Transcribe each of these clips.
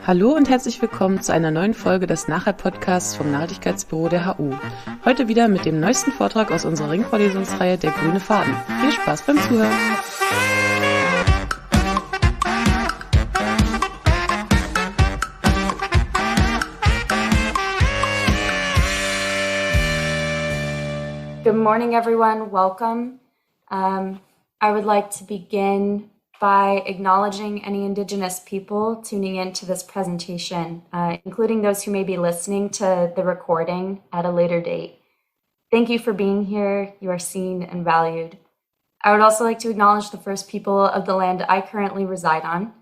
Hallo und herzlich willkommen zu einer neuen Folge des NachHall-Podcasts vom Nachhaltigkeitsbüro der HU. Heute wieder mit dem neuesten Vortrag aus unserer Ringvorlesungsreihe Der grüne Faden. Viel Spaß beim Zuhören! Good morning, everyone. Welcome. I would like to begin by acknowledging any Indigenous people tuning into this presentation, including those who may be listening to the recording at a later date. Thank you for being here. You are seen and valued. I would also like to acknowledge the first people of the land I currently reside on.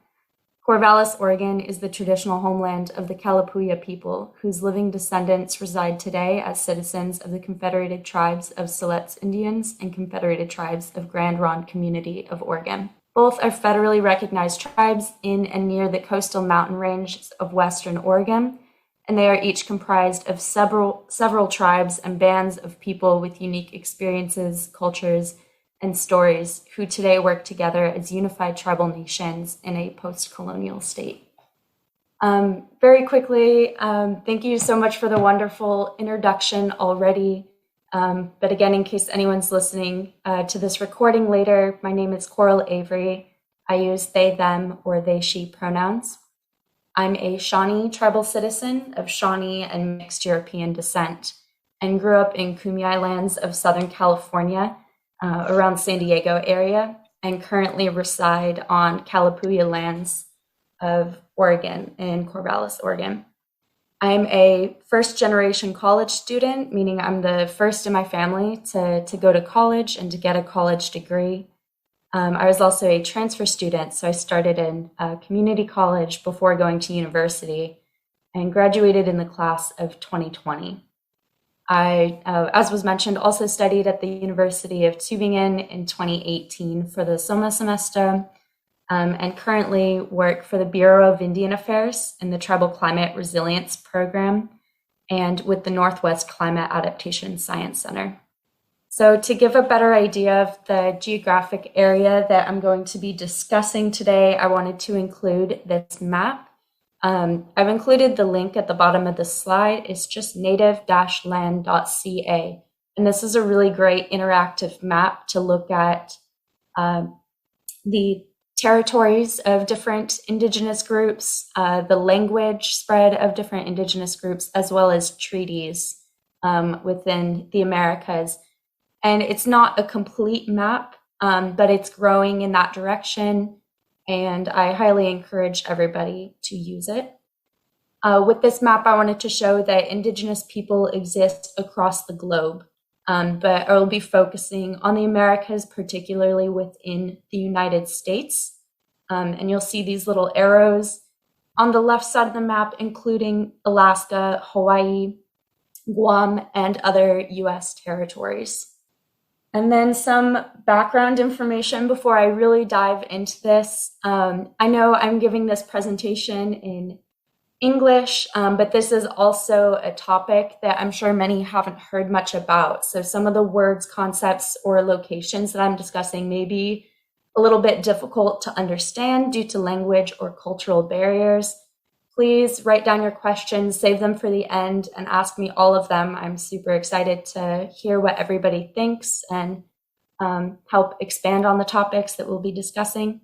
Corvallis, Oregon is the traditional homeland of the Kalipuya people, whose living descendants reside today as citizens of the Confederated Tribes of Siletz Indians and Confederated Tribes of Grand Ronde Community of Oregon. Both are federally recognized tribes in and near the coastal mountain ranges of Western Oregon, and they are each comprised of several tribes and bands of people with unique experiences, cultures, and stories who today work together as unified tribal nations in a post-colonial state. Very quickly, thank you so much for the wonderful introduction already. But again, in case anyone's listening to this recording later, my name is Coral Avery. I use they, them, or they, she pronouns. I'm a Shawnee tribal citizen of Shawnee and mixed European descent and grew up in Kumeyaay lands of Southern California around San Diego area and currently reside on Kalipuya lands of Oregon in Corvallis, Oregon. I'm a first-generation college student, meaning I'm the first in my family to go to college and to get a college degree. I was also a transfer student, so I started in community college before going to university and graduated in the class of 2020. I, as was mentioned, also studied at the University of Tübingen in 2018 for the summer semester. And currently work for the Bureau of Indian Affairs in the Tribal Climate Resilience Program and with the Northwest Climate Adaptation Science Center. So to give a better idea of the geographic area that I'm going to be discussing today, I wanted to include this map. I've included the link at the bottom of the slide. It's just native-land.ca. And this is a really great interactive map to look at the territories of different Indigenous groups, the language spread of different Indigenous groups, as well as treaties within the Americas. And it's not a complete map, but it's growing in that direction, and I highly encourage everybody to use it. With this map, I wanted to show that Indigenous people exist across the globe, but I will be focusing on the Americas, particularly within the United States. And you'll see these little arrows on the left side of the map, including Alaska, Hawaii, Guam, and other US territories. And then some background information before I really dive into this. I know I'm giving this presentation in English, but this is also a topic that I'm sure many haven't heard much about. So some of the words, concepts, or locations that I'm discussing may be a little bit difficult to understand due to language or cultural barriers. Please write down your questions, save them for the end, and ask me all of them. I'm super excited to hear what everybody thinks and help expand on the topics that we'll be discussing.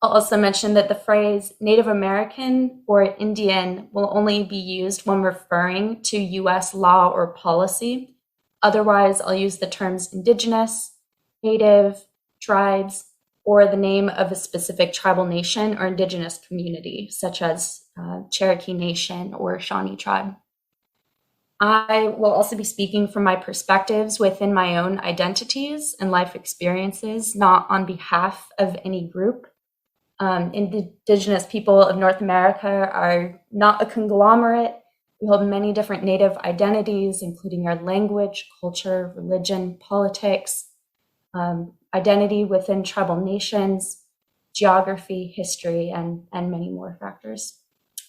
I'll also mention that the phrase Native American or Indian will only be used when referring to US law or policy. Otherwise, I'll use the terms Indigenous, Native, tribes, or the name of a specific tribal nation or Indigenous community, such as Cherokee Nation or Shawnee tribe. I will also be speaking from my perspectives within my own identities and life experiences, not on behalf of any group. Indigenous people of North America are not a conglomerate. We hold many different Native identities, including our language, culture, religion, politics, identity within tribal nations, geography, history, and many more factors.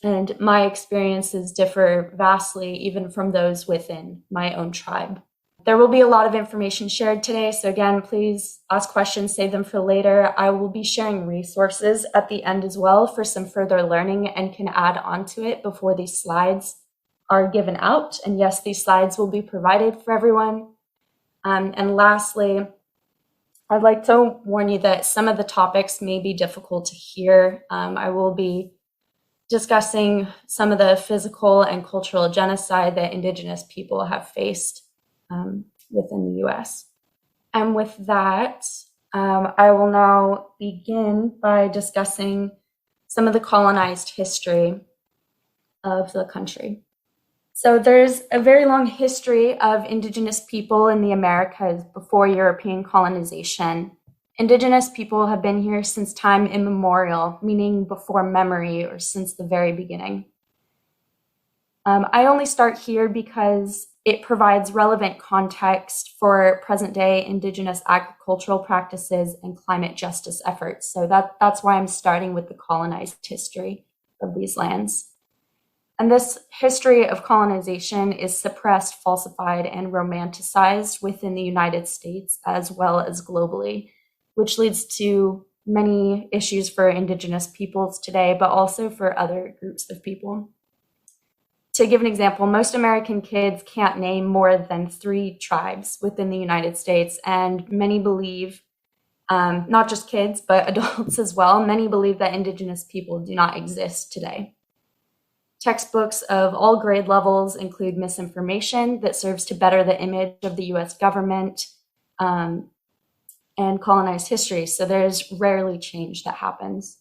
And my experiences differ vastly even from those within my own tribe. There will be a lot of information shared today, so again, please ask questions, save them for later. I will be sharing resources at the end as well for some further learning and can add on to it before these slides are given out. And yes, these slides will be provided for everyone. And lastly, I'd like to warn you that some of the topics may be difficult to hear. I will be discussing some of the physical and cultural genocide that Indigenous people have faced within the US. And with that, I will now begin by discussing some of the colonized history of the country. So there's a very long history of Indigenous people in the Americas before European colonization. Indigenous people have been here since time immemorial, meaning before memory or since the very beginning. I only start here because it provides relevant context for present-day Indigenous agricultural practices and climate justice efforts. So that's why I'm starting with the colonized history of these lands. And this history of colonization is suppressed, falsified, and romanticized within the United States as well as globally, which leads to many issues for Indigenous peoples today, but also for other groups of people. To give an example, most American kids can't name more than 3 tribes within the United States, and many believe, not just kids, but adults as well, many believe that Indigenous people do not exist today. Textbooks of all grade levels include misinformation that serves to better the image of the US government and colonized history, so there's rarely change that happens.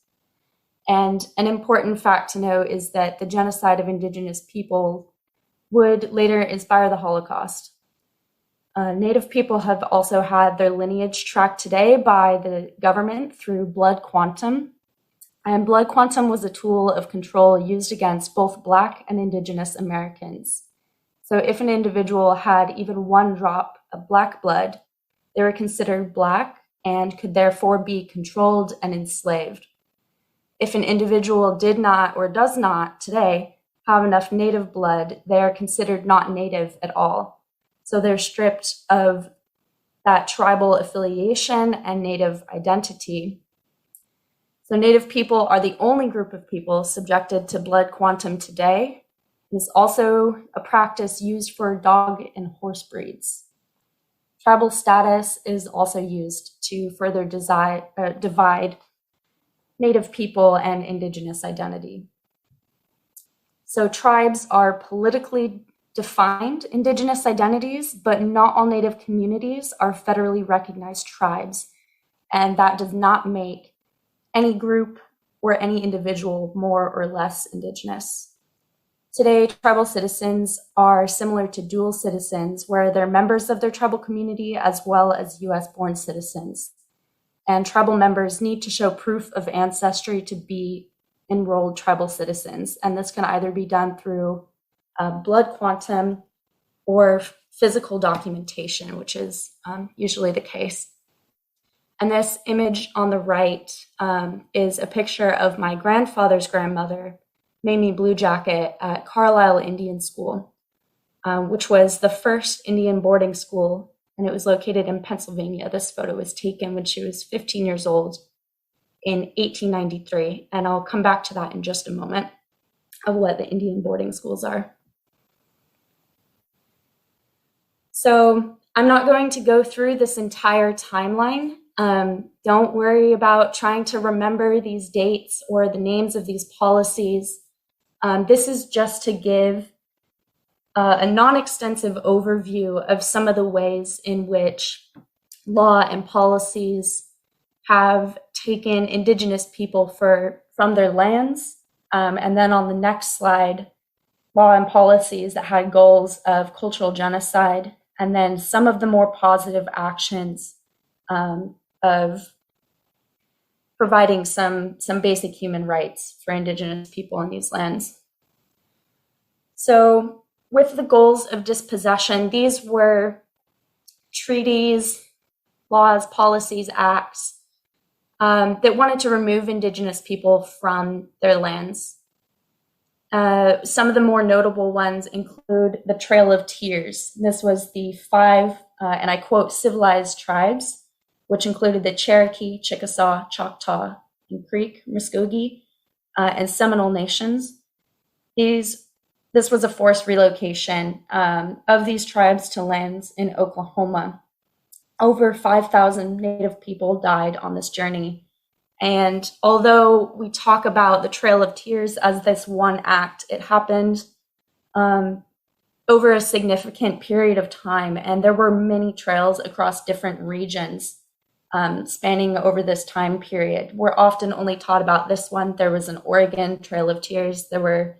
And an important fact to know is that the genocide of Indigenous people would later inspire the Holocaust. Native people have also had their lineage tracked today by the government through blood quantum. And blood quantum was a tool of control used against both Black and Indigenous Americans. So if an individual had even 1 drop of Black blood, they were considered Black and could therefore be controlled and enslaved. If an individual did not or does not today have enough Native blood, they are considered not Native at all. So they're stripped of that tribal affiliation and Native identity. So Native people are the only group of people subjected to blood quantum today. It's also a practice used for dog and horse breeds. Tribal status is also used to further divide Native people and Indigenous identity. So tribes are politically defined Indigenous identities, but not all Native communities are federally recognized tribes. And that does not make any group or any individual more or less Indigenous. Today, tribal citizens are similar to dual citizens, where they're members of their tribal community as well as US-born citizens. And tribal members need to show proof of ancestry to be enrolled tribal citizens. And this can either be done through blood quantum or physical documentation, which is usually the case. And this image on the right is a picture of my grandfather's grandmother, Mamie Blue Jacket, at Carlisle Indian School, which was the first Indian boarding school, and it was located in Pennsylvania. This photo was taken when she was 15 years old in 1893, and I'll come back to that in just a moment of what the Indian boarding schools are. So I'm not going to go through this entire timeline. Don't worry about trying to remember these dates or the names of these policies. This is just to give a non-extensive overview of some of the ways in which law and policies have taken Indigenous people from their lands. And then on the next slide, law and policies that had goals of cultural genocide, and then some of the more positive actions of providing some basic human rights for Indigenous people in these lands. So with the goals of dispossession, these were treaties, laws, policies, acts that wanted to remove Indigenous people from their lands. Some of the more notable ones include the Trail of Tears. This was the 5, and I quote, civilized tribes, which included the Cherokee, Chickasaw, Choctaw, and Creek, Muskogee, and Seminole nations. This was a forced relocation of these tribes to lands in Oklahoma. Over 5,000 Native people died on this journey. And although we talk about the Trail of Tears as this one act, it happened over a significant period of time. And there were many trails across different regions spanning over this time period. We're often only taught about this one. There was an Oregon Trail of Tears. There were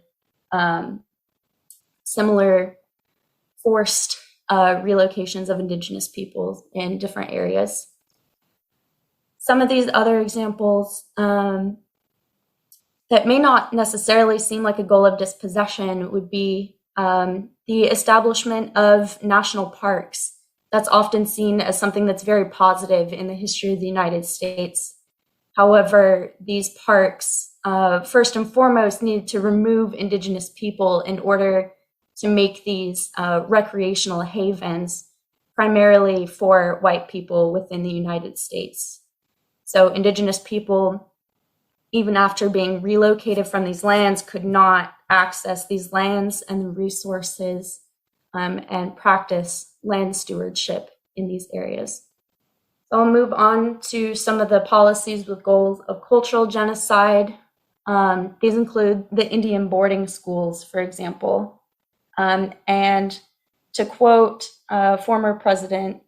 similar forced relocations of Indigenous peoples in different areas. Some of these other examples that may not necessarily seem like a goal of dispossession would be the establishment of national parks. That's often seen as something that's very positive in the history of the United States. However, these parks, first and foremost, needed to remove Indigenous people in order to make these recreational havens, primarily for white people within the United States. So Indigenous people, even after being relocated from these lands, could not access these lands and the resources and practice land stewardship in these areas. So I'll move on to some of the policies with goals of cultural genocide. These include the Indian boarding schools, for example. And to quote former president,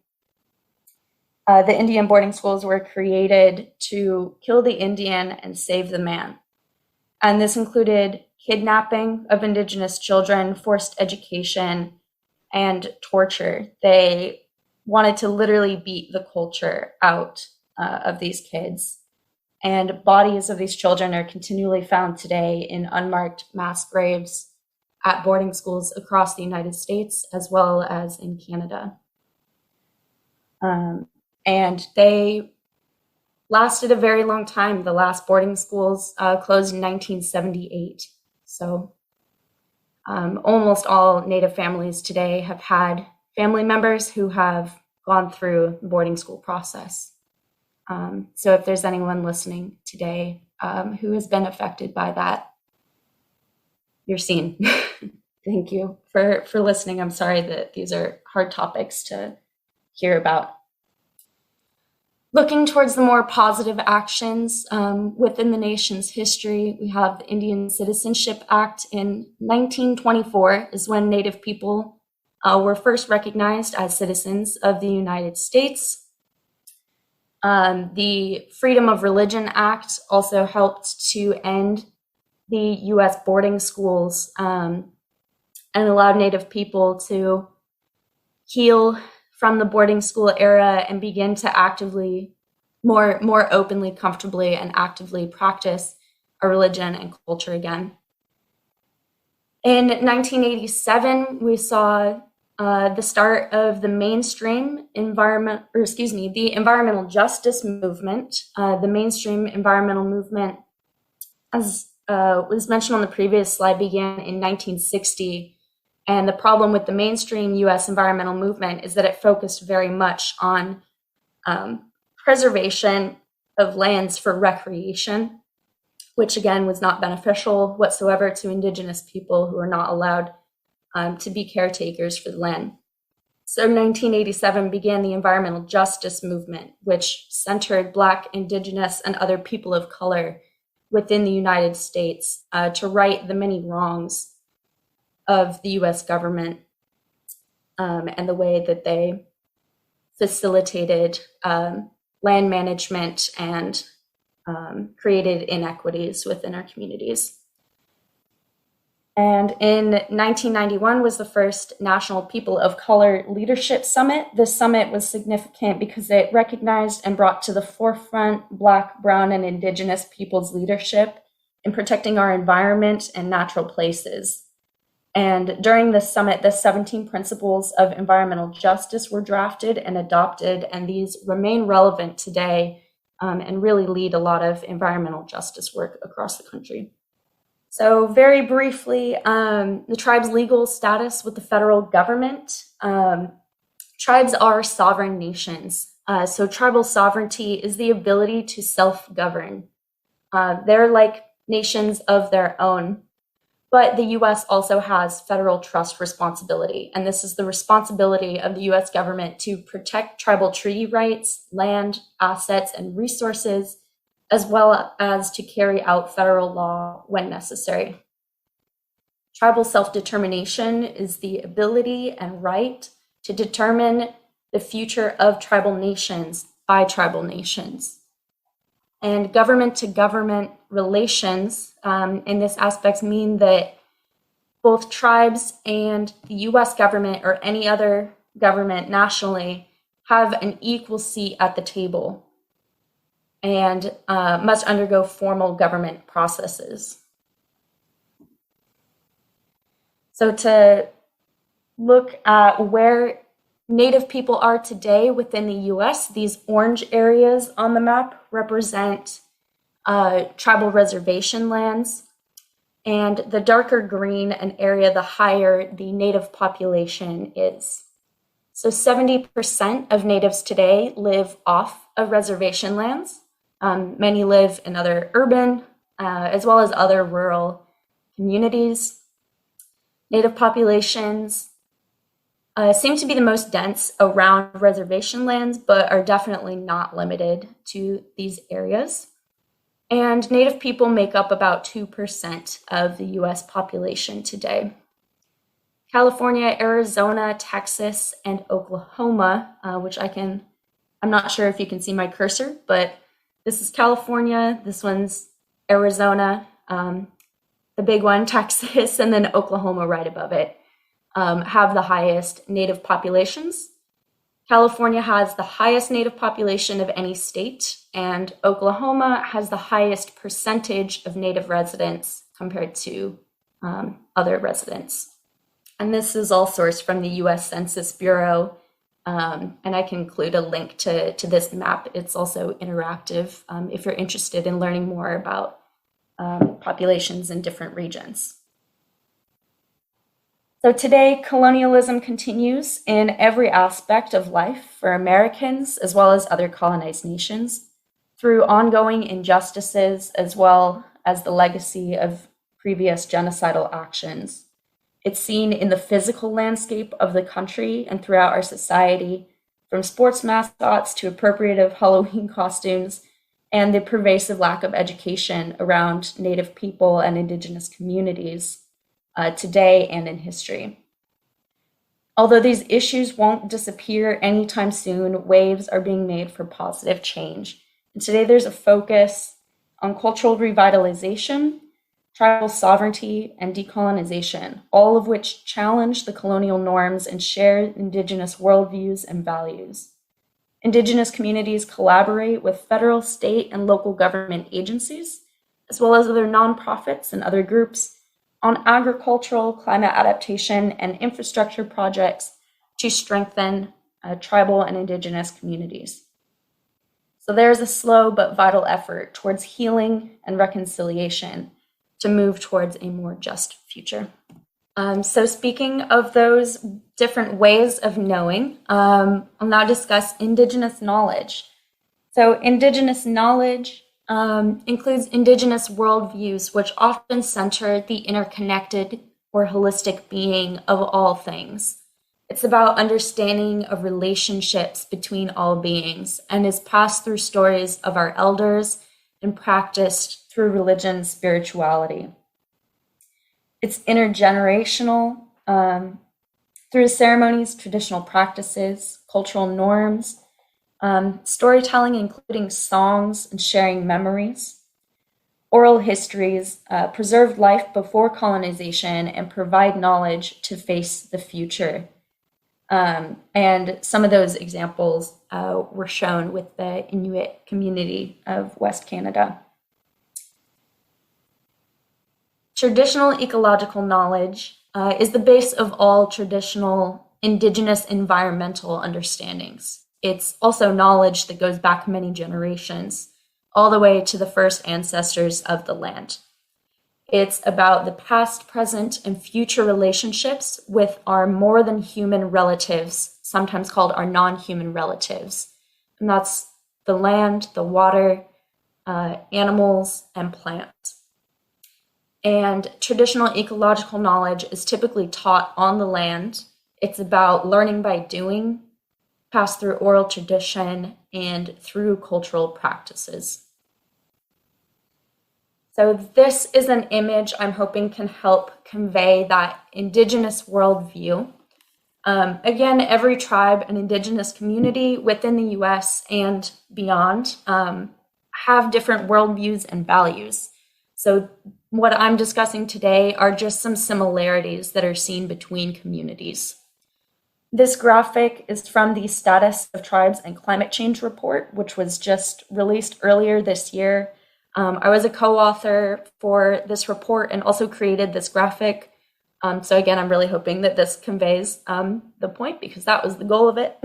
the Indian boarding schools were created to kill the Indian and save the man. And this included kidnapping of Indigenous children, forced education, and torture. They wanted to literally beat the culture out of these kids. And bodies of these children are continually found today in unmarked mass graves at boarding schools across the United States, as well as in Canada. And they lasted a very long time. The last boarding schools closed in 1978. So almost all Native families today have had family members who have gone through the boarding school process. So if there's anyone listening today who has been affected by that, you're seen. Thank you for listening. I'm sorry that these are hard topics to hear about. Looking towards the more positive actions within the nation's history, we have the Indian Citizenship Act in 1924 is when Native people were first recognized as citizens of the United States. The Freedom of Religion Act also helped to end the U.S. boarding schools and allowed Native people to heal from the boarding school era and begin to actively, more openly, comfortably, and actively practice a religion and culture again. In 1987, we saw the start of the mainstream the environmental justice movement. The mainstream environmental movement, as was mentioned on the previous slide, began in 1960. And the problem with the mainstream U.S. environmental movement is that it focused very much on preservation of lands for recreation, which again was not beneficial whatsoever to Indigenous people who are not allowed to be caretakers for the land. So 1987 began the environmental justice movement, which centered Black, Indigenous, and other people of color within the United States to right the many wrongs of the U.S. government and the way that they facilitated land management and created inequities within our communities. And in 1991 was the first National People of Color Leadership Summit. This summit was significant because it recognized and brought to the forefront Black, Brown, and Indigenous people's leadership in protecting our environment and natural places. And during this summit, the 17 principles of environmental justice were drafted and adopted, and these remain relevant today and really lead a lot of environmental justice work across the country. So very briefly, the tribe's legal status with the federal government. Tribes are sovereign nations. So tribal sovereignty is the ability to self-govern. They're like nations of their own. But the U.S. also has federal trust responsibility, and this is the responsibility of the U.S. government to protect tribal treaty rights, land, assets, and resources, as well as to carry out federal law when necessary. Tribal self-determination is the ability and right to determine the future of tribal nations by tribal nations. And government-to-government relations in this aspect mean that both tribes and the U.S. government or any other government nationally have an equal seat at the table and must undergo formal government processes. So to look at where Native people are today within the U.S., these orange areas on the map represent tribal reservation lands, and the darker green an area, the higher the Native population is. So 70% of Natives today live off of reservation lands. Many live in other urban as well as other rural communities. Native populations seem to be the most dense around reservation lands, but are definitely not limited to these areas. And Native people make up about 2% of the US population today. California, Arizona, Texas, and Oklahoma, which I'm not sure if you can see my cursor, but this is California, this one's Arizona, the big one, Texas, and then Oklahoma right above it. Have the highest Native populations. California has the highest Native population of any state, and Oklahoma has the highest percentage of Native residents compared to other residents. And this is all sourced from the US Census Bureau, and I can include a link to this map. It's also interactive if you're interested in learning more about populations in different regions. So today, colonialism continues in every aspect of life for Americans as well as other colonized nations through ongoing injustices as well as the legacy of previous genocidal actions. It's seen in the physical landscape of the country and throughout our society, from sports mascots to appropriative Halloween costumes, and the pervasive lack of education around Native people and Indigenous communities today and in history. Although these issues won't disappear anytime soon, waves are being made for positive change. And today there's a focus on cultural revitalization, tribal sovereignty, and decolonization, all of which challenge the colonial norms and share Indigenous worldviews and values. Indigenous communities collaborate with federal, state, and local government agencies, as well as other nonprofits and other groups, on agricultural, climate adaptation, and infrastructure projects to strengthen tribal and Indigenous communities. So there's a slow but vital effort towards healing and reconciliation to move towards a more just future. So speaking of those different ways of knowing, I'll now discuss Indigenous knowledge. So Indigenous knowledge includes Indigenous worldviews, which often center the interconnected or holistic being of all things. It's about understanding of relationships between all beings and is passed through stories of our elders and practiced through religion and spirituality. It's intergenerational through ceremonies, traditional practices, cultural norms, storytelling, including songs and sharing memories, oral histories, preserved life before colonization, and provide knowledge to face the future. And some of those examples were shown with the Inuit community of West Canada. Traditional ecological knowledge is the base of all traditional Indigenous environmental understandings. It's also knowledge that goes back many generations, all the way to the first ancestors of the land. It's about the past, present, and future relationships with our more than human relatives, sometimes called our non-human relatives. And that's the land, the water, animals, and plants. And traditional ecological knowledge is typically taught on the land. It's about learning by doing, passed through oral tradition, and through cultural practices. So this is an image I'm hoping can help convey that Indigenous worldview. Again, every tribe and Indigenous community within the US and beyond have different worldviews and values. So what I'm discussing today are just some similarities that are seen between communities. This graphic is from the Status of Tribes and Climate Change report, which was just released earlier this year. I was a co-author for this report and also created this graphic. So again, I'm really hoping that this conveys the point because that was the goal of it.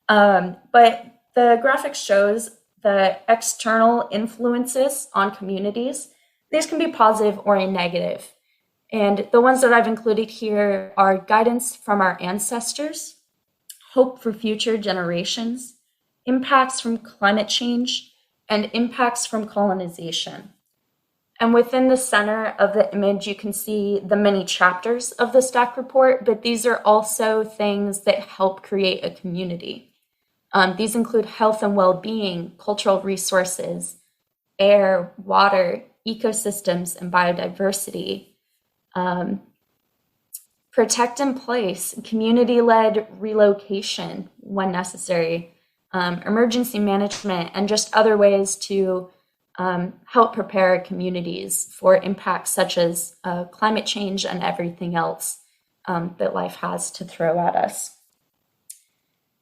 But the graphic shows the external influences on communities. These can be positive or negative. And the ones that I've included here are guidance from our ancestors, hope for future generations, impacts from climate change, and impacts from colonization. And within the center of the image, you can see the many chapters of the STAC report, but these are also things that help create a community. These include health and well-being, cultural resources, air, water, ecosystems, and biodiversity. Protect and place, community-led relocation when necessary, emergency management, and just other ways to help prepare communities for impacts such as climate change and everything else that life has to throw at us.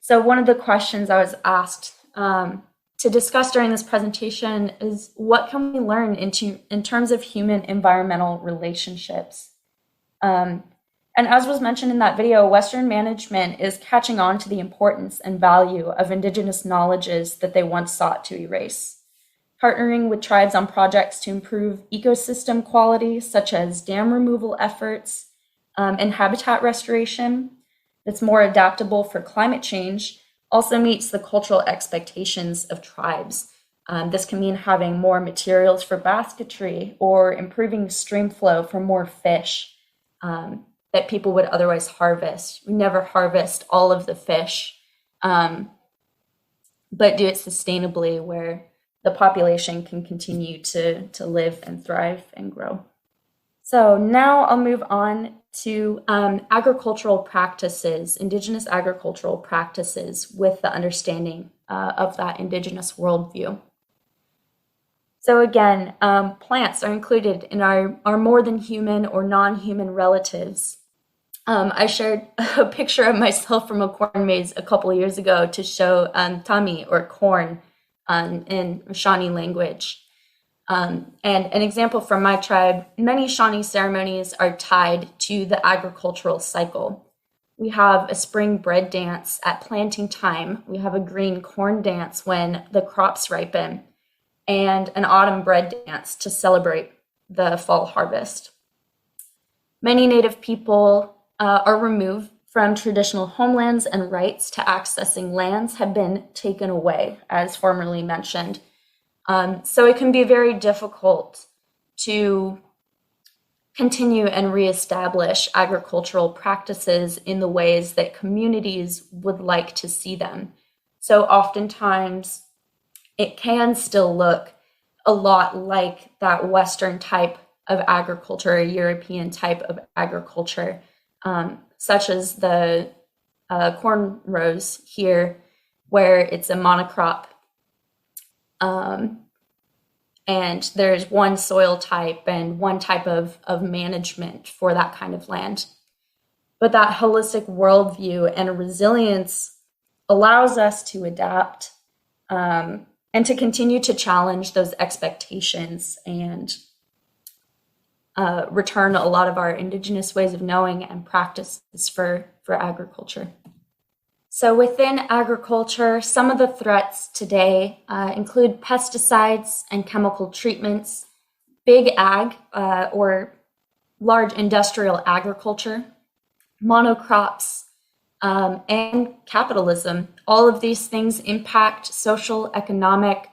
So one of the questions I was asked to discuss during this presentation is what can we learn in terms of human-environmental relationships? And as was mentioned in that video, Western management is catching on to the importance and value of Indigenous knowledges that they once sought to erase. Partnering with tribes on projects to improve ecosystem quality, such as dam removal efforts and habitat restoration that's more adaptable for climate change, also meets the cultural expectations of tribes. This can mean having more materials for basketry or improving stream flow for more fish that people would otherwise harvest. We never harvest all of the fish, but do it sustainably where the population can continue to live and thrive and grow. So now I'll move on to agricultural practices, Indigenous agricultural practices with the understanding of that Indigenous worldview. So again, plants are included in our more than human or non-human relatives. I shared a picture of myself from a corn maze a couple of years ago to show tami, or corn, in Shawnee language. And an example from my tribe, many Shawnee ceremonies are tied to the agricultural cycle. We have a spring bread dance at planting time. We have a green corn dance when the crops ripen, and an autumn bread dance to celebrate the fall harvest. Many Native people are removed from traditional homelands, and rights to accessing lands have been taken away, as formerly mentioned. So it can be very difficult to continue and reestablish agricultural practices in the ways that communities would like to see them. So oftentimes it can still look a lot like that Western type of agriculture, a European type of agriculture, such as the corn rows here, where it's a monocrop and there's one soil type and one type of management for that kind of land. But that holistic worldview and resilience allows us to adapt and to continue to challenge those expectations and return a lot of our Indigenous ways of knowing and practices for agriculture. So within agriculture, some of the threats today include pesticides and chemical treatments, big ag or large industrial agriculture, monocrops, and capitalism. All of these things impact social, economic,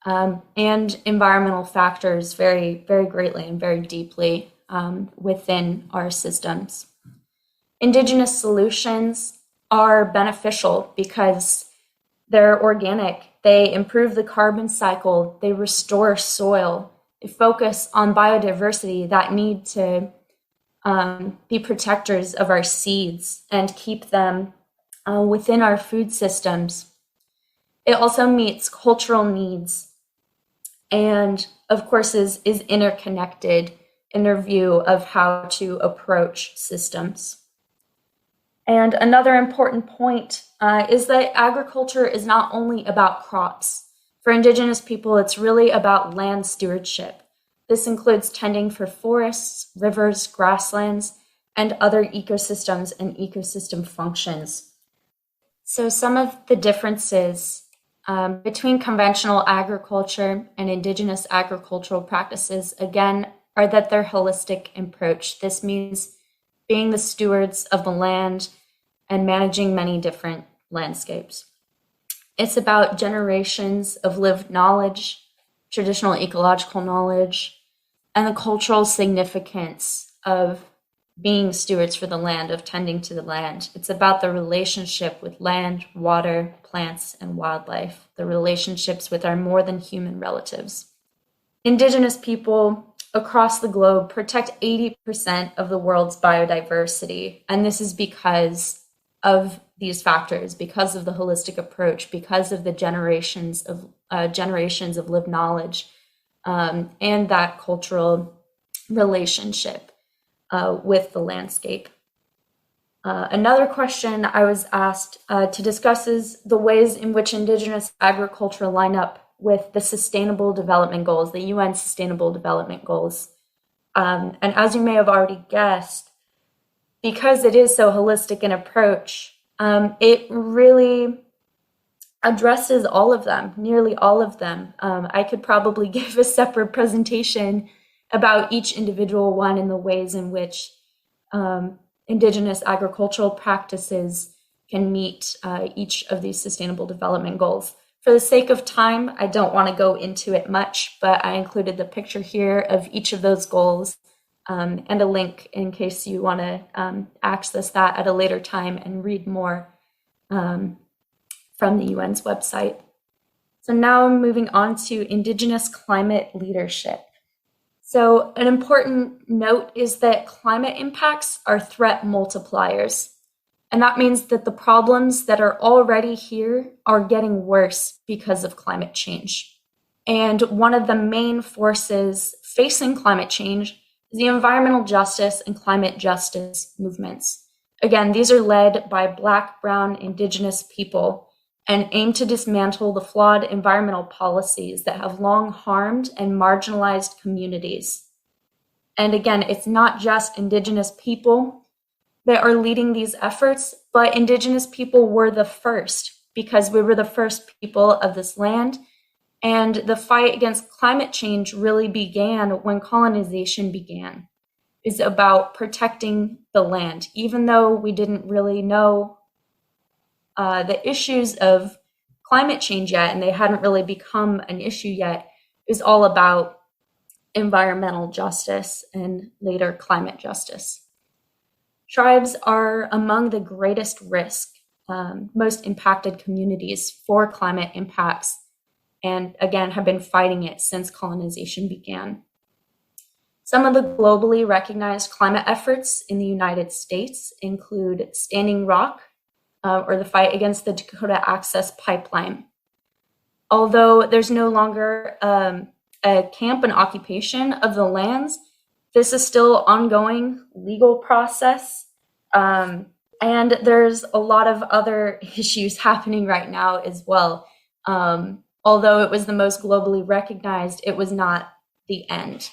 and environmental factors very, very greatly and very deeply within our systems. Indigenous solutions are beneficial because they're organic. They improve the carbon cycle. They restore soil. They focus on biodiversity that need to be protectors of our seeds and keep them within our food systems. It also meets cultural needs and, of course, is interconnected in their view of how to approach systems. And another important point is that agriculture is not only about crops. For Indigenous people, it's really about land stewardship. This includes tending for forests, rivers, grasslands, and other ecosystems and ecosystem functions. So some of the differences between conventional agriculture and Indigenous agricultural practices, again, are that they're holistic approach. This means being the stewards of the land and managing many different landscapes. It's about generations of lived knowledge, traditional ecological knowledge, and the cultural significance of being stewards for the land, of tending to the land. It's about the relationship with land, water, plants, and wildlife, the relationships with our more than human relatives. Indigenous people across the globe protect 80% of the world's biodiversity, and this is because of these factors, because of the holistic approach, because of the generations of lived knowledge, and that cultural relationship with the landscape. Another question I was asked to discuss is the ways in which Indigenous agriculture line up with the Sustainable Development Goals, the UN Sustainable Development Goals. And as you may have already guessed, because it is so holistic an approach, it really addresses all of them, nearly all of them. I could probably give a separate presentation about each individual one and the ways in which Indigenous agricultural practices can meet each of these Sustainable Development Goals. For the sake of time, I don't want to go into it much, but I included the picture here of each of those goals and a link in case you want to access that at a later time and read more from the UN's website. So now I'm moving on to Indigenous climate leadership. So an important note is that climate impacts are threat multipliers. And that means that the problems that are already here are getting worse because of climate change. And one of the main forces facing climate change is the environmental justice and climate justice movements. Again, these are led by Black, Brown, Indigenous people and aim to dismantle the flawed environmental policies that have long harmed and marginalized communities. And again, it's not just Indigenous people that are leading these efforts, but Indigenous people were the first because we were the first people of this land. And the fight against climate change really began when colonization began. It's about protecting the land, even though we didn't really know the issues of climate change yet, and they hadn't really become an issue yet. It was all about environmental justice and later climate justice. Tribes are among the greatest risk, most impacted communities for climate impacts, and again, have been fighting it since colonization began. Some of the globally recognized climate efforts in the United States include Standing Rock, or the fight against the Dakota Access Pipeline. Although there's no longer a camp and occupation of the lands, this is still an ongoing legal process. And there's a lot of other issues happening right now as well. Although it was the most globally recognized, it was not the end.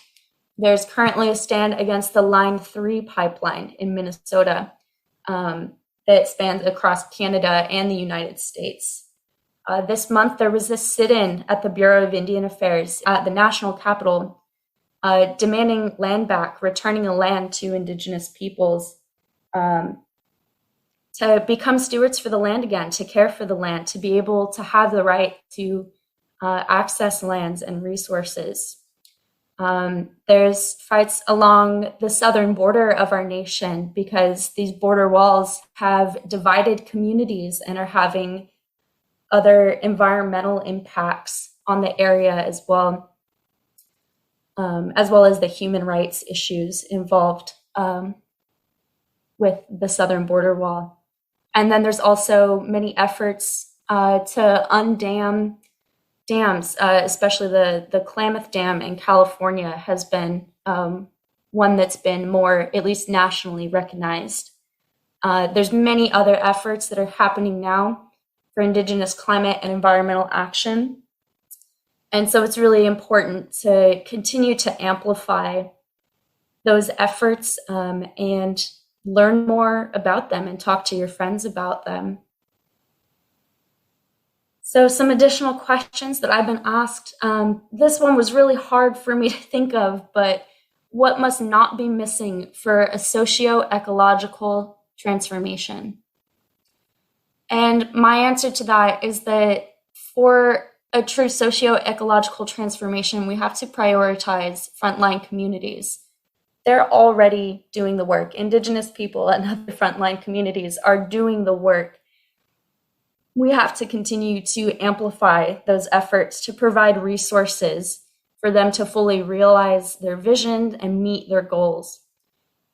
There's currently a stand against the Line 3 pipeline in Minnesota that spans across Canada and the United States. This month, there was a sit-in at the Bureau of Indian Affairs at the National Capitol demanding land back, returning the land to Indigenous peoples, to become stewards for the land again, to care for the land, to be able to have the right to access lands and resources. There's fights along the southern border of our nation because these border walls have divided communities and are having other environmental impacts on the area as well as the human rights issues involved with the southern border wall. And then there's also many efforts to undam dams, especially the Klamath Dam in California has been one that's been more, at least nationally, recognized. There's many other efforts that are happening now for Indigenous climate and environmental action. And so it's really important to continue to amplify those efforts and learn more about them and talk to your friends about them. So some additional questions that I've been asked. This one was really hard for me to think of, but what must not be missing for a socio-ecological transformation? And my answer to that is that for a true socio-ecological transformation, we have to prioritize frontline communities. They're already doing the work. Indigenous people and other frontline communities are doing the work. We have to continue to amplify those efforts to provide resources for them to fully realize their vision and meet their goals.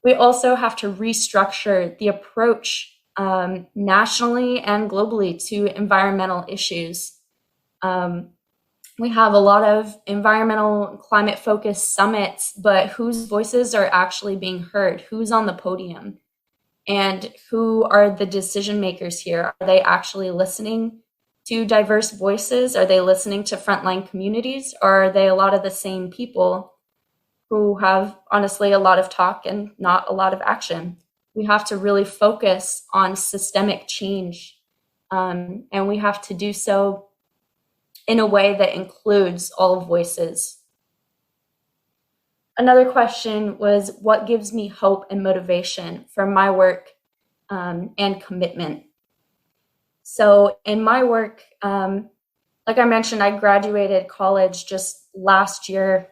We also have to restructure the approach nationally and globally to environmental issues. We have a lot of environmental climate-focused summits, but whose voices are actually being heard? Who's on the podium? And who are the decision makers here? Are they actually listening to diverse voices? Are they listening to frontline communities? Or are they a lot of the same people who have, honestly, a lot of talk and not a lot of action? We have to really focus on systemic change, and we have to do so in a way that includes all voices. Another question was, what gives me hope and motivation for my work and commitment? So in my work, like I mentioned, I graduated college just last year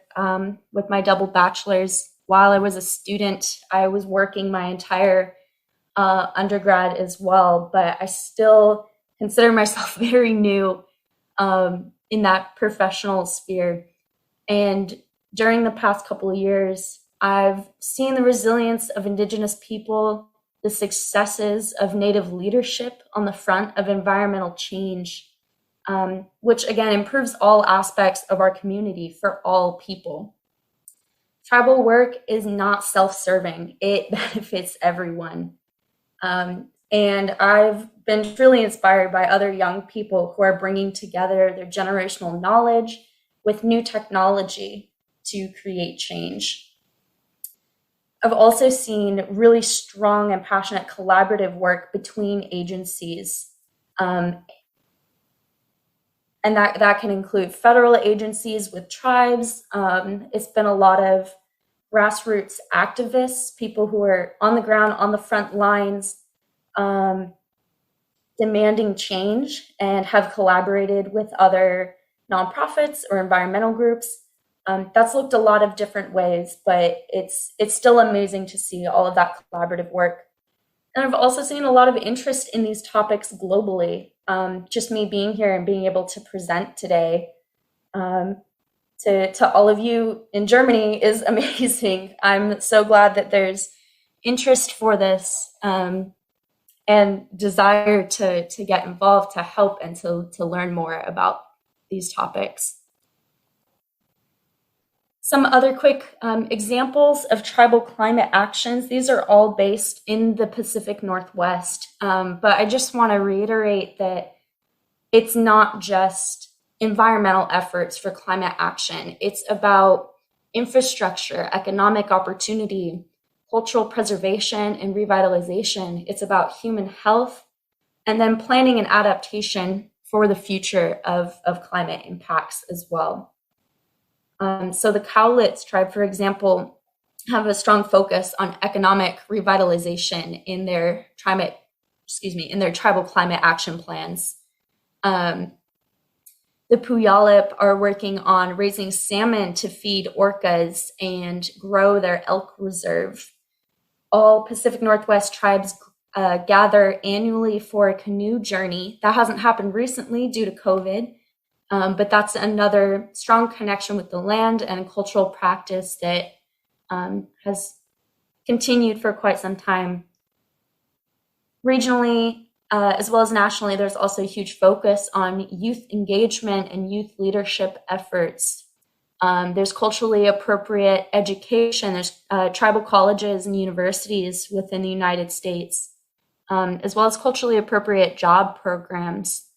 with my double bachelor's. While I was a student, I was working my entire undergrad as well, but I still consider myself very new in that professional sphere. And during the past couple of years, I've seen the resilience of Indigenous people, the successes of Native leadership on the front of environmental change, which again improves all aspects of our community for all people. Tribal work is not self-serving. It benefits everyone. And I've been truly inspired by other young people who are bringing together their generational knowledge with new technology to create change. I've also seen really strong and passionate collaborative work between agencies. And that can include federal agencies with tribes. It's been a lot of grassroots activists, people who are on the ground, on the front lines, demanding change and have collaborated with other nonprofits or environmental groups. That's looked a lot of different ways, but it's still amazing to see all of that collaborative work. And I've also seen a lot of interest in these topics globally. Just me being here and being able to present today to all of you in Germany is amazing. I'm so glad that there's interest for this and desire to get involved, to help, and to learn more about these topics. Some other quick examples of tribal climate actions. These are all based in the Pacific Northwest, but I just want to reiterate that it's not just environmental efforts for climate action. It's about infrastructure, economic opportunity, cultural preservation and revitalization. It's about human health, and then planning and adaptation for the future of climate impacts as well. So the Cowlitz tribe, for example, have a strong focus on economic revitalization in their tribal climate action plans. The Puyallup are working on raising salmon to feed orcas and grow their elk reserve. All Pacific Northwest tribes gather annually for a canoe journey. That hasn't happened recently due to COVID, but that's another strong connection with the land and a cultural practice that has continued for quite some time. Regionally, as well as nationally, there's also a huge focus on youth engagement and youth leadership efforts. There's culturally appropriate education. There's tribal colleges and universities within the United States, as well as culturally appropriate job programs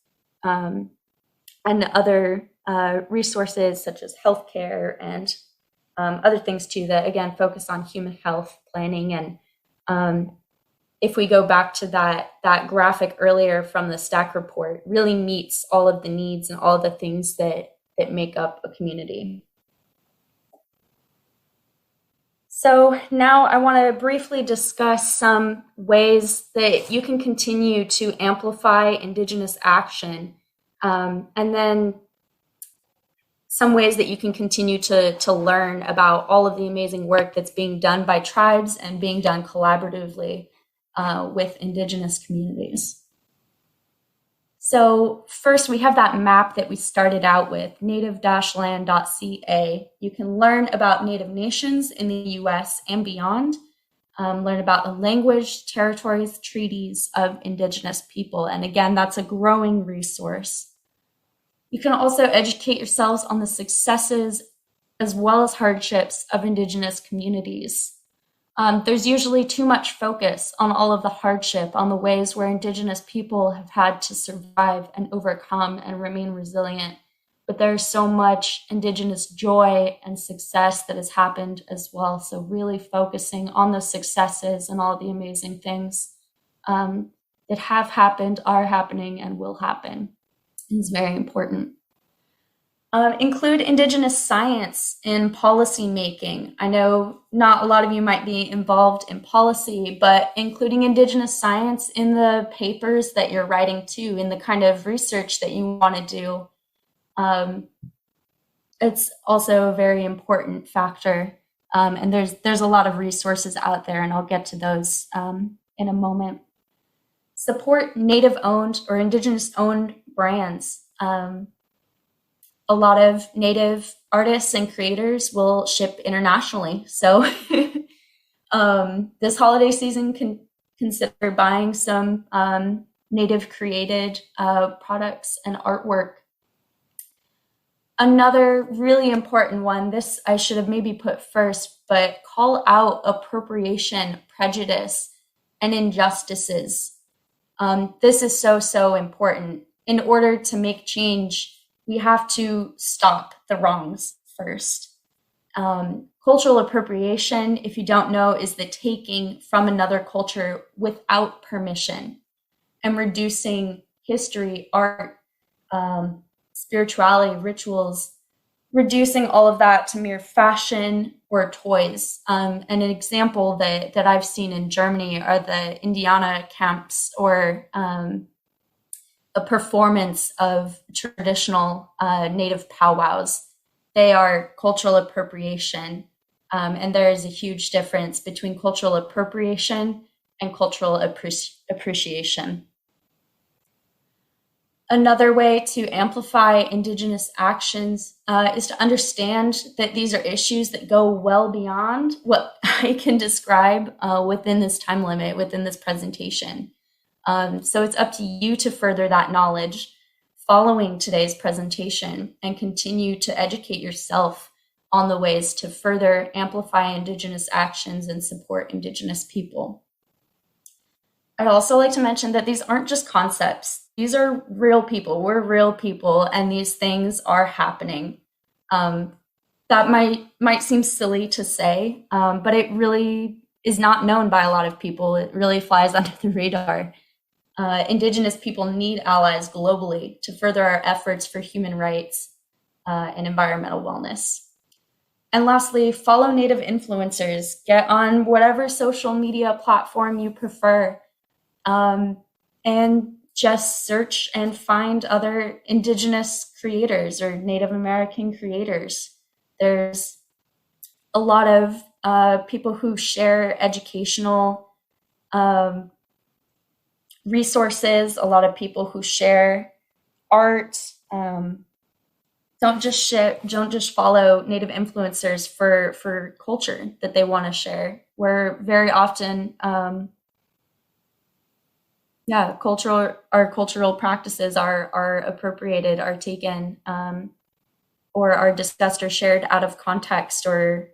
and other resources such as healthcare and other things too that, again, focus on human health planning. And if we go back to that graphic earlier from the STAC report, really meets all of the needs and all the things that make up a community. So now I want to briefly discuss some ways that you can continue to amplify Indigenous action, and then some ways that you can continue to learn about all of the amazing work that's being done by tribes and being done collaboratively with Indigenous communities. So first, we have that map that we started out with, native-land.ca. You can learn about Native nations in the US and beyond, learn about the language, territories, treaties of Indigenous people. And again, that's a growing resource. You can also educate yourselves on the successes as well as hardships of Indigenous communities. There's usually too much focus on all of the hardship, on the ways where Indigenous people have had to survive and overcome and remain resilient. But there's so much Indigenous joy and success that has happened as well. So really focusing on the successes and all the amazing things that have happened, are happening, and will happen is very important. Include Indigenous science in policy making. I know not a lot of you might be involved in policy, but including Indigenous science in the papers that you're writing too, in the kind of research that you want to do, it's also a very important factor. And there's a lot of resources out there, and I'll get to those in a moment. Support Native-owned or Indigenous-owned brands. A lot of Native artists and creators will ship internationally. So this holiday season, consider buying some Native created products and artwork. Another really important one, this I should have maybe put first, but call out appropriation, prejudice, and injustices. This is so important. In order to make change, we have to stop the wrongs first. Cultural appropriation, if you don't know, is the taking from another culture without permission and reducing history, art, spirituality, rituals, reducing all of that to mere fashion or toys. And an example that I've seen in Germany are the Indiana camps, or a performance of traditional Native powwows. They are cultural appropriation, and there is a huge difference between cultural appropriation and cultural appreciation. Another way to amplify Indigenous actions is to understand that these are issues that go well beyond what I can describe within this time limit, within this presentation. So it's up to you to further that knowledge following today's presentation and continue to educate yourself on the ways to further amplify Indigenous actions and support Indigenous people. I'd also like to mention that these aren't just concepts. These are real people. We're real people, and these things are happening. That might seem silly to say, but it really is not known by a lot of people. It really flies under the radar. Indigenous people need allies globally to further our efforts for human rights and environmental wellness. And lastly, follow Native influencers. Get on whatever social media platform you prefer, and just search and find other Indigenous creators or Native American creators. There's a lot of people who share educational resources, a lot of people who share art. Don't just follow Native influencers for culture that they want to share. We're very often, our cultural practices are appropriated, are taken, or are discussed or shared out of context, or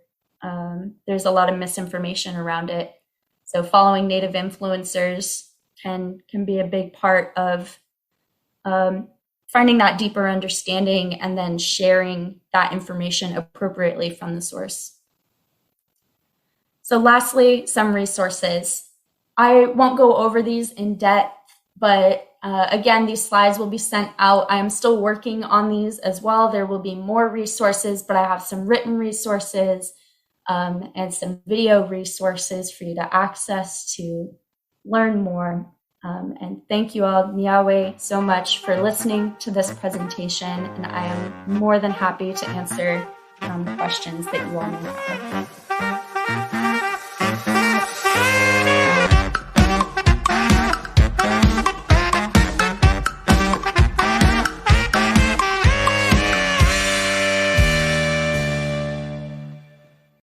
there's a lot of misinformation around it. So following Native influencers can be a big part of finding that deeper understanding and then sharing that information appropriately from the source. So lastly, some resources. I won't go over these in depth, but again, these slides will be sent out. I am still working on these as well. There will be more resources, but I have some written resources and some video resources for you to access to learn more. And thank you all, Niawe, so much for listening to this presentation. And I am more than happy to answer questions that you all may have.